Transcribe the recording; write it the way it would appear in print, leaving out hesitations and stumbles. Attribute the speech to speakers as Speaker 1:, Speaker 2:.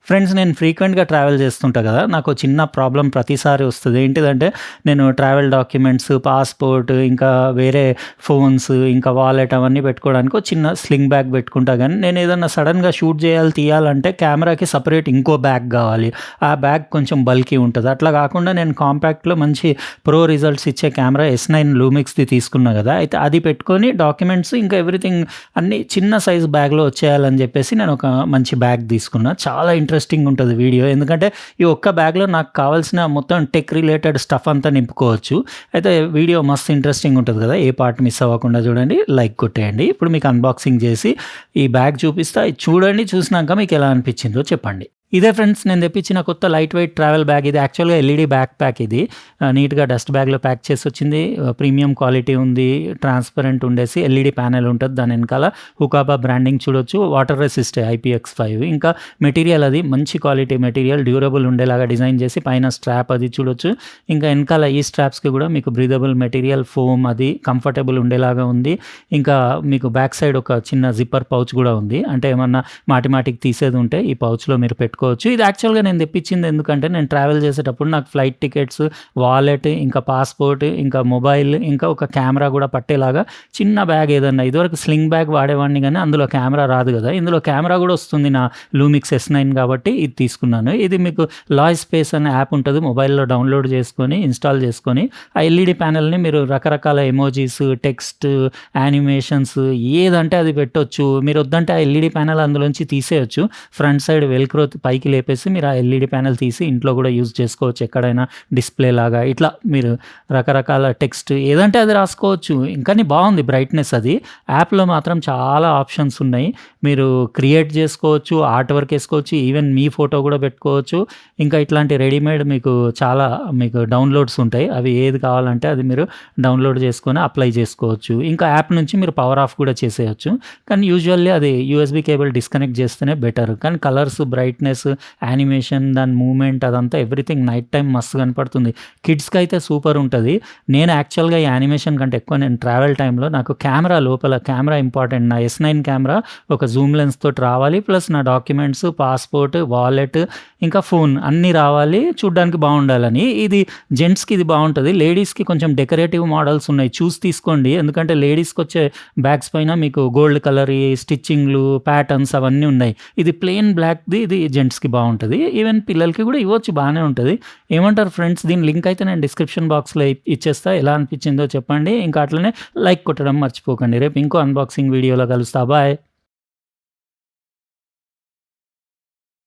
Speaker 1: Friends నేను ఫ్రీక్వెంట్‌గా travel చేస్తుంటా గదా! నాకో చిన్న ప్రాబ్లమ్ ప్రతిసారి వస్తది. ఏంటిదంటే నేను ట్రావెల్ డాక్యుమెంట్స్, పాస్‌పోర్ట్ ఇంకా వేరే ఫోన్స్, ఇంకా వాలెట్ అవన్నీ పెట్టుకోవడానికి ఒక చిన్న స్లింగ్ బ్యాగ్ పెట్టుకుంటా గానీ, నేనేదన్నా సడెన్‌గా షూట్ చేయాలి, తీయాలంటే కెమెరాకి సెపరేట్ ఇంకో బ్యాగ్ గావాలి. ఆ బ్యాగ్ కొంచెం బల్కీ ఉంటది. అట్లా గాకుండా నేను కాంపాక్ట్‌లో మంచి ప్రో రిజల్ట్స్ ఇచ్చే కెమెరా S9 లూమిక్స్‌ది తీసుకున్నా గదా! అయితే అది పెట్టుకొని డాక్యుమెంట్స్ ఇంకా ఎవ్రీథింగ్ అన్నీ చిన్న సైజ్ బ్యాగ్‌లో వచ్చేయాలని జెప్పేసి నేనొక మంచి బ్యాగ్ తీసుకున్నా. చాలా ఇంట్రెస్టింగ్ ఉంటది వీడియో. ఎందుకంటే ఈ ఒక్క బ్యాగ్‌లో నాకు కావాల్సిన మొత్తం టెక్ రిలేటెడ్ స్టఫ్ అంతా నింపుకోవచ్చు. అయితే వీడియో మస్తు ఇంట్రెస్టింగ్ ఉంటది కదా! ఏ పార్ట్ మిస్ అవ్వకుండా చూడండి. లైక్ కొట్టేయండి. ఇప్పుడు మీకు అన్బాక్సింగ్ చేసి ఈ బ్యాగ్ చూపిస్తా. ఇది చూడండి. చూసినాక మీకెలా అనిపించిందో చెప్పండి. ఇదే ఫ్రెండ్స్ నేను తెప్పించిన కొత్త లైట్ వెయిట్ ట్రావెల్ బ్యాగ్. ఇది యాక్చువల్‌గా ఎల్ఈడీ బ్యాక్ ప్యాక్ ఇది. నీట్‌గా డస్ట్ బ్యాగ్‌లో ప్యాక్ చేసొచ్చింది. ప్రీమియం క్వాలిటీ ఉంది. ట్రాన్స్‌పరెంట్ ఉండేసి ఎల్ఈడీ ప్యానెల్ ఉంటది. దాని ఎనకాల హుకాబా బ్రాండింగ్ చూడొచ్చు. Water రెసిస్టే IPX5. ఇంకా మెటీరియల్ అది మంచి క్వాలిటీ మెటీరియల్ డ్యూరబుల్ ఉండేలాగా డిజైన్ చేసి పైన స్ట్రాప్ అది చూడొచ్చు. ఇంకా ఎనకాల ఈ స్ట్రాప్స్‌కి కూడా మీకు బ్రీదబుల్ మెటీరియల్ ఫోమ్ అది కంఫర్టబుల్ ఉండేలాగా ఉంది. ఇంకా మీకు బ్యాక్ సైడ్ ఒక చిన్న జిప్పర్ పౌచ్ కూడా ఉంది. అంటే ఏమన్నా మాటిమాటికి తీసేది ఉంటే ఈ పౌచ్‌లో మీరు పెట్టుకోవచ్చు. ఇది యాక్చువల్‌గా నేను తెప్పించింది ఎందుకంటే నేను ట్రావెల్ చేసేటప్పుడు నాకు ఫ్లైట్ టికెట్స్, వాలెట్, ఇంకా పాస్‌పోర్ట్, ఇంకా మొబైల్, ఇంకా ఒక కెమెరా కూడా పట్టేలాగా చిన్న బ్యాగ్ ఏదన్నా ఇదివరకు స్లింగ్ బ్యాగ్ వాడేవాడిని గానీ అందులో కెమెరా రాదు కదా! ఇందులో కెమెరా కూడా వస్తుంది నా లూమిక్స్ S9 కాబట్టి ఇది తీసుకున్నాను. ఇది మీకు లాయ్ స్పేస్ అనే యాప్ ఉంటది. మొబైల్‌లో డౌన్‌లోడ్ చేసుకొని, ఇన్‌స్టాల్ చేసుకొని ఆ ఎల్ఈడీ ప్యానెల్‌ని మీరు రకరకాల ఎమోజీస్, టెక్స్ట్, యానిమేషన్స్ ఏదంటే అది పెట్టొచ్చు. మీరు వద్దంటే ఆ ఎల్ఈడీ ప్యానెల్ అందులోంచి తీసేయొచ్చు. ఫ్రంట్ సైడ్ వెల్క్రో పైకి లేపేసి మీరు ఆ ఎల్ఈడీ ప్యానెల్ తీసి ఇంట్లో కూడా యూజ్ చేసుకోవచ్చు. ఎక్కడైనా డిస్‌ప్లే లాగా ఇట్లా మీరు రకరకాల టెక్స్ట్ ఏదంటే అది రాసుకోవచ్చు. ఇంకాని బావుంది బ్రైట్‌నెస్ అది. యాప్‌లో మాత్రం చాలా ఆప్షన్స్ ఉన్నాయి. మీరు క్రియేట్ చేసుకోవచ్చు, ఆర్ట్ వర్క్ ఏసుకోవచ్చు, ఈవెన్ మీ ఫోటో కూడా పెట్టుకోవచ్చు. ఇంకా ఇట్లాంటి రెడీమేడ్ మీకు డౌన్‌లోడ్స్ ఉంటాయి. అవి ఏది కావాలంటే అది మీరు డౌన్‌లోడ్ చేసుకొని అప్లై చేసుకోవచ్చు. ఇంకా యాప్ నుంచి మీరు పవర్ ఆఫ్ కూడా చేసేయొచ్చు. కానీ యూజువల్లీ అది యూఎస్‌బీ కేబుల్ డిస్కనెక్ట్ చేస్తేనే బెటర్. కానీ కలర్స్, బ్రైట్‌నెస్, యానిమేషన్, దాని మూవ్‌మెంట్ అదంతా ఎవ్రీథింగ్ నైట్ టైమ్ మస్తు కనపడుతుంది. కిడ్స్‌కైతే సూపర్ ఉంటది. నేను యాక్చువల్‌గా ఈ యానిమేషన్ కంటే ఎక్కువ నేను ట్రావెల్ టైమ్‌లో నాకు కెమెరా ఇంపార్టెంట్. నా S9 కెమెరా ఒక జూమ్ లెన్స్ తోటి రావాలి. ప్లస్ నా డాక్యుమెంట్స్, పాస్‌పోర్ట్, వాలెట్, ఇంకా ఫోన్ అన్నీ రావాలి. చూడ్డానికి బావుండాలని. ఇది జెంట్స్‌కి ఇది బావుంటది. లేడీస్‌కి కొంచెం డెకరేటివ్ మోడల్స్ ఉన్నాయి. చూసి తీసుకోండి. ఎందుకంటే లేడీస్‌కొచ్చే బ్యాగ్స్ పైన మీకు గోల్డ్ కలర్‌యి స్టిచ్చింగ్‌లు, ప్యాటర్న్స్ అవన్నీ ఉన్నాయి. ఇది ప్లెయిన్ బ్లాక్‌ది ఇది జెంట్స్‌కి బావుంటది. ఈవెన్ పిల్లలకి కూడా ఇవ్వచ్చు బానే ఉంటది. ఏమంటారు ఫ్రెండ్స్? దీని లింక్ అయితే నేను డిస్క్రిప్షన్ బాక్స్‌లో ఇచ్చేస్తా. ఎలా అనిపించిందో చెప్పండి. ఇంకా అట్లనే లైక్ కొట్టడం మర్చిపోకండి. రేపు ఇంకో అన్బాక్సింగ్ వీడియోలో కలుస్తా. బాయ్.